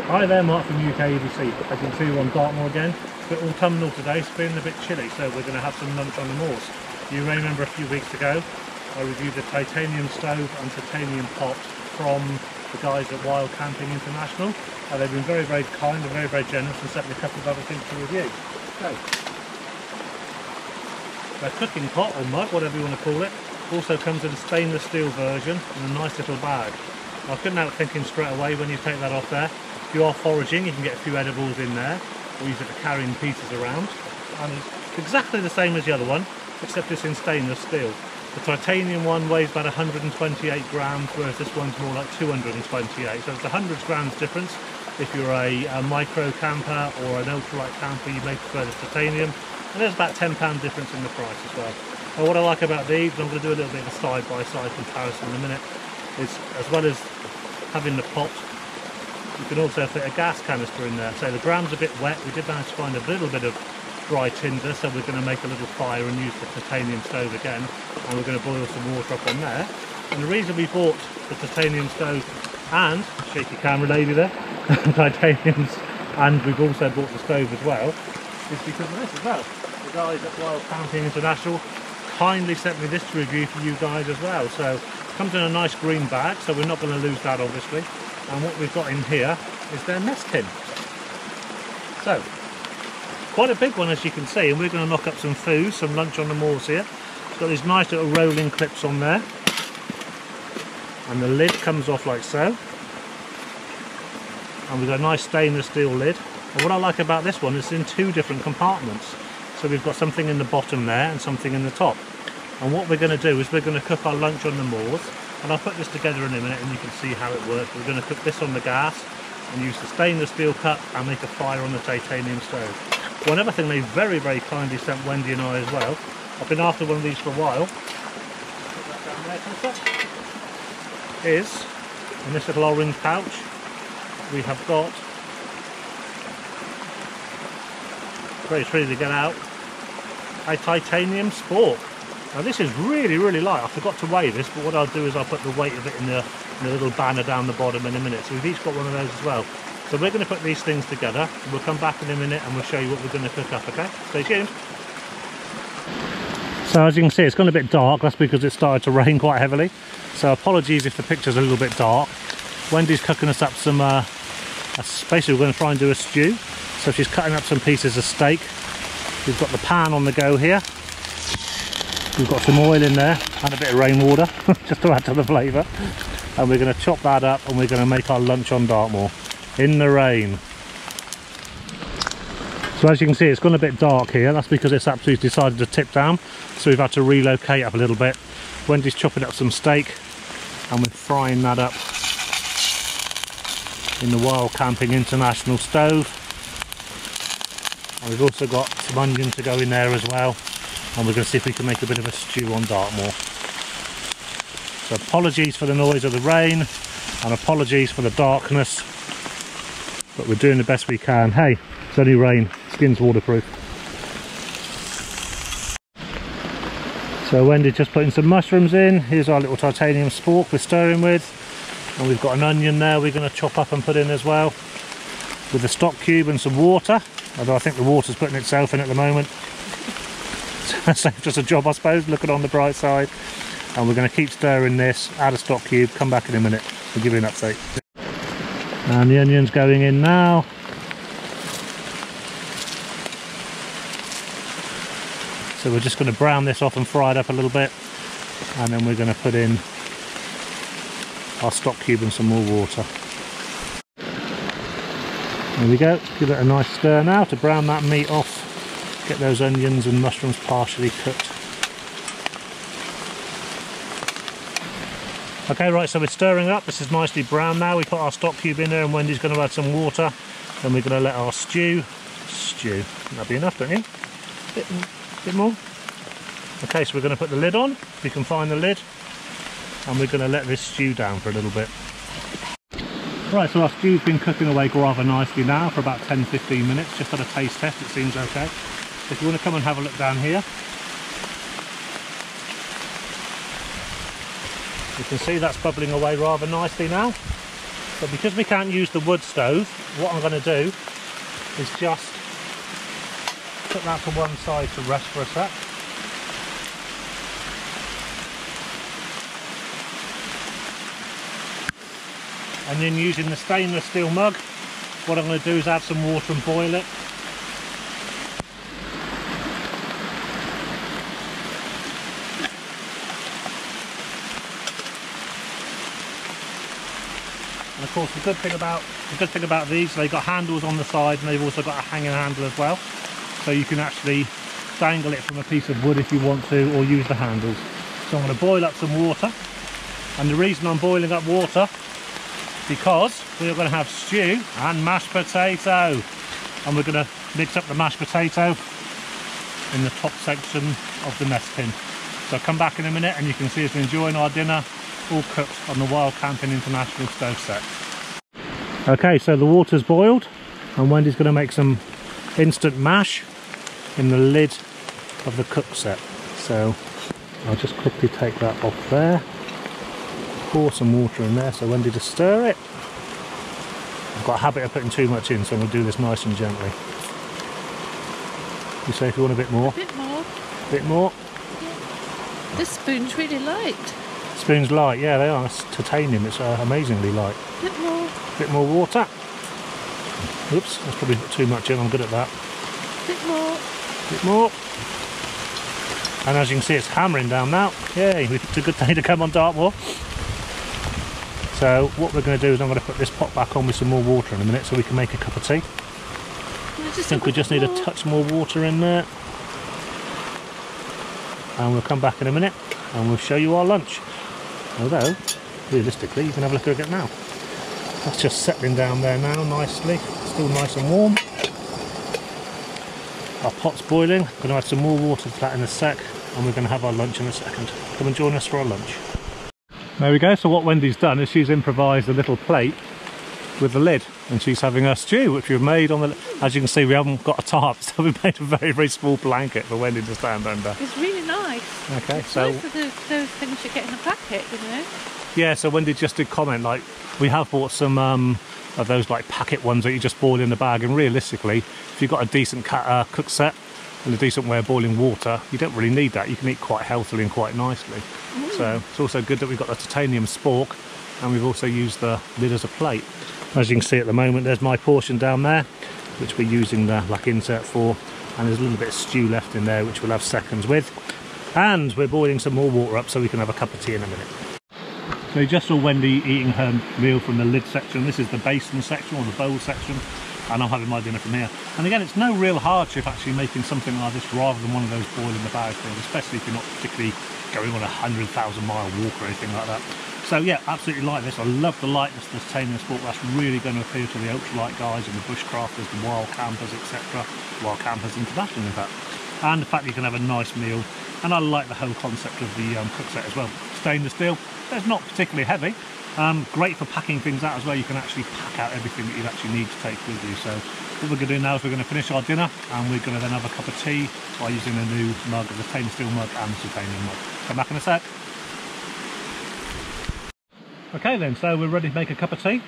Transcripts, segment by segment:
Hi there, Mark from UK EDC. As you can see, we're on Dartmoor again. It's a bit autumnal today, it's feeling a bit chilly, so we're going to have some lunch on the moors. You may remember a few weeks ago, I reviewed the titanium stove and titanium pot from the guys at Wild Camping International. They've been very, very kind and very, very generous and sent me a couple of other things to review. So, their cooking pot, or mug, whatever you want to call it, also comes in a stainless steel version in a nice little bag. I couldn't help thinking straight away when you take that off there, if you are foraging, you can get a few edibles in there, or use it for carrying pieces around. And it's exactly the same as the other one, except it's in stainless steel. The titanium one weighs about 128 grams, whereas this one's more like 228. So it's 100 grams difference. If you're a micro camper or an ultralight camper, you may prefer the titanium. And there's about £10 difference in the price as well. And what I like about these, and I'm going to do a little bit of a side-by-side comparison in a minute, is as well as having the pot, you can also fit a gas canister in there. So the ground's a bit wet. We did manage to find a little bit of dry tinder, so we're going to make a little fire and use the titanium stove again, and we're going to boil some water up on there. And the reason we bought the titanium stove and, shaky camera lady there, titaniums, and we've also bought the stove as well, is because of this as well. The guys at Wild Camping International kindly sent me this to review for you guys as well. So it comes in a nice green bag, so we're not going to lose that obviously. And what we've got in here is their mess tin. So, quite a big one as you can see, and we're going to knock up some food, some lunch on the moors here. It's got these nice little rolling clips on there. And the lid comes off like so. And we've got a nice stainless steel lid. And what I like about this one is it's in two different compartments. So we've got something in the bottom there and something in the top. And what we're going to do is we're going to cook our lunch on the moors. And I'll put this together in a minute and you can see how it works. We're going to cook this on the gas and use the stainless steel cup and make a fire on the titanium stove. One other thing they very, very kindly sent Wendy and I as well. I've been after one of these for a while. Put that down there, is in this little orange pouch we have got, very tricky to get out, a titanium spork. Now this is really, really light. I forgot to weigh this, but what I'll do is I'll put the weight of it in the little banner down the bottom in a minute. So we've each got one of those as well. So we're going to put these things together. We'll come back in a minute and we'll show you what we're going to cook up, okay? Stay tuned. So as you can see, it's gone a bit dark. That's because it started to rain quite heavily. So apologies if the picture's a little bit dark. Wendy's cooking us up some, basically we're going to try and do a stew. So she's cutting up some pieces of steak. We've got the pan on the go here. We've got some oil in there and a bit of rainwater just to add to the flavour. And we're going to chop that up and we're going to make our lunch on Dartmoor in the rain. So as you can see, it's gone a bit dark here. That's because it's absolutely decided to tip down. So we've had to relocate up a little bit. Wendy's chopping up some steak and we're frying that up in the Wild Camping International stove. And we've also got some onion to go in there as well. And we're going to see if we can make a bit of a stew on Dartmoor. So apologies for the noise of the rain and apologies for the darkness, but we're doing the best we can. Hey, it's only rain, skin's waterproof. So Wendy's just putting some mushrooms in. Here's our little titanium spork we're stirring with, and we've got an onion there we're going to chop up and put in as well, with a stock cube and some water, although I think the water's putting itself in at the moment. So just a job, I suppose, looking on the bright side. And we're going to keep stirring this, add a stock cube, come back in a minute to give you an update. And the onion's going in now. So we're just going to brown this off and fry it up a little bit, and then we're going to put in our stock cube and some more water. There we go, give it a nice stir now to brown that meat off. Get those onions and mushrooms partially cooked. Okay, right, so we're stirring up. This is nicely brown now. We put our stock cube in there and Wendy's going to add some water. Then we're going to let our stew. That'll be enough, don't you? Bit more. Okay, so we're going to put the lid on, if we can find the lid. And we're going to let this stew down for a little bit. Right, so our stew's been cooking away rather nicely now for about 10-15 minutes. Just had a taste test, it seems okay. If you want to come and have a look down here, you can see that's bubbling away rather nicely now. But because we can't use the wood stove, what I'm going to do is just put that to one side to rest for a sec. And then using the stainless steel mug, what I'm going to do is add some water and boil it. And of course the good thing about these, they've got handles on the side and they've also got a hanging handle as well. So you can actually dangle it from a piece of wood if you want to, or use the handles. So I'm going to boil up some water. And the reason I'm boiling up water, because we are going to have stew and mashed potato, and we're going to mix up the mashed potato in the top section of the mess tin. So I'll come back in a minute and you can see us enjoying our dinner all cooked on the Wild Camping International stove set. Okay, so the water's boiled and Wendy's going to make some instant mash in the lid of the Cookset. So I'll just quickly take that off there. Pour some water in there so Wendy to stir it. I've got a habit of putting too much in, so I'm going to do this nice and gently. You say if you want a bit more? A bit more. A bit more? Yeah. This spoon's really light. Spoon's light, yeah they are. It's titanium, it's amazingly light. A bit more. A bit more water. Oops, that's probably too much in, I'm good at that. A bit more. A bit more. And as you can see it's hammering down now. Yay, it's a good day to come on Dartmoor. So what we're going to do is I'm going to put this pot back on with some more water in a minute so we can make a cup of tea. I think we just need a touch more water in there. And we'll come back in a minute and we'll show you our lunch. Although, realistically, you can have a look at it now. That's just settling down there now nicely. Still nice and warm. Our pot's boiling. I'm going to add some more water to that in a sec and we're going to have our lunch in a second. Come and join us for our lunch. There we go, so what Wendy's done is she's improvised a little plate with the lid and she's having a stew which we've made on the, as you can see we haven't got a tarp, so we've made a very, very small blanket for Wendy to stand under. It's really nice. Okay, it's so... nice for those things you get in a packet, you know. Yeah, so Wendy just did comment, like, we have bought some of those like packet ones that you just boil in the bag, and realistically, if you've got a decent Cookset and a decent way of boiling water, you don't really need that. You can eat quite healthily and quite nicely. So it's also good that we've got the titanium spork and we've also used the lid as a plate. As you can see at the moment, there's my portion down there, which we're using the like insert for, and there's a little bit of stew left in there which we'll have seconds with. And we're boiling some more water up so we can have a cup of tea in a minute. So you just saw Wendy eating her meal from the lid section. This is the basin section or the bowl section, and I'm having my dinner from here. And again, it's no real hardship actually making something like this rather than one of those boil in the bag things, especially if you're not particularly going on a 100,000 mile walk or anything like that. So yeah, absolutely like this. I love the lightness of the titanium sport. That's really going to appeal to the ultralight guys and the bushcrafters, the wild campers, etc. Wild Campers International, in fact. And the fact that you can have a nice meal. And I like the whole concept of the Cookset as well. Stainless steel, it's not particularly heavy. Great for packing things out as well. You can actually pack out everything that you actually need to take with you. So what we're going to do now is we're going to finish our dinner and we're going to then have a cup of tea by using a new mug, the stainless steel mug and the titanium mug. Come back in a sec. Okay then, so we're ready to make a cup of tea.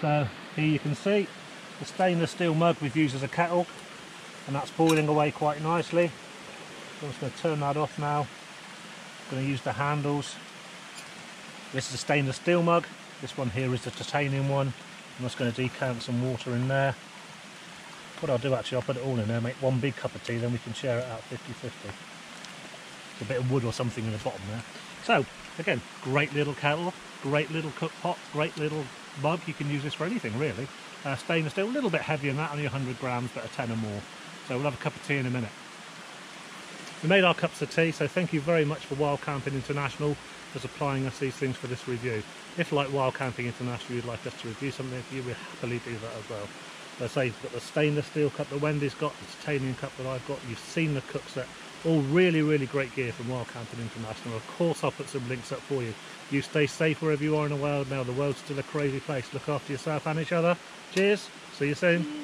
So here you can see the stainless steel mug we've used as a kettle, and that's boiling away quite nicely. So I'm just going to turn that off now. I'm going to use the handles. This is a stainless steel mug. This one here is the titanium one. I'm just going to decant some water in there. What I'll do actually, I'll put it all in there, make one big cup of tea, then we can share it out 50-50. A bit of wood or something in the bottom there. So again, great little kettle, great little cook pot, great little mug. You can use this for anything really. Stainless steel, a little bit heavier than that, only 100 grams, but a 10 or more. So we'll have a cup of tea in a minute. We made our cups of tea, so thank you very much for Wild Camping International for supplying us these things for this review. If like Wild Camping International you'd like us to review something for you, we'll happily do that as well. As I say, you've got the stainless steel cup that Wendy's got, the titanium cup that I've got, you've seen the Cookset. All really, really great gear from Wild Camping International. Of course I'll put some links up for you. You stay safe wherever you are in the world now. The world's still a crazy place. Look after yourself and each other. Cheers. See you soon.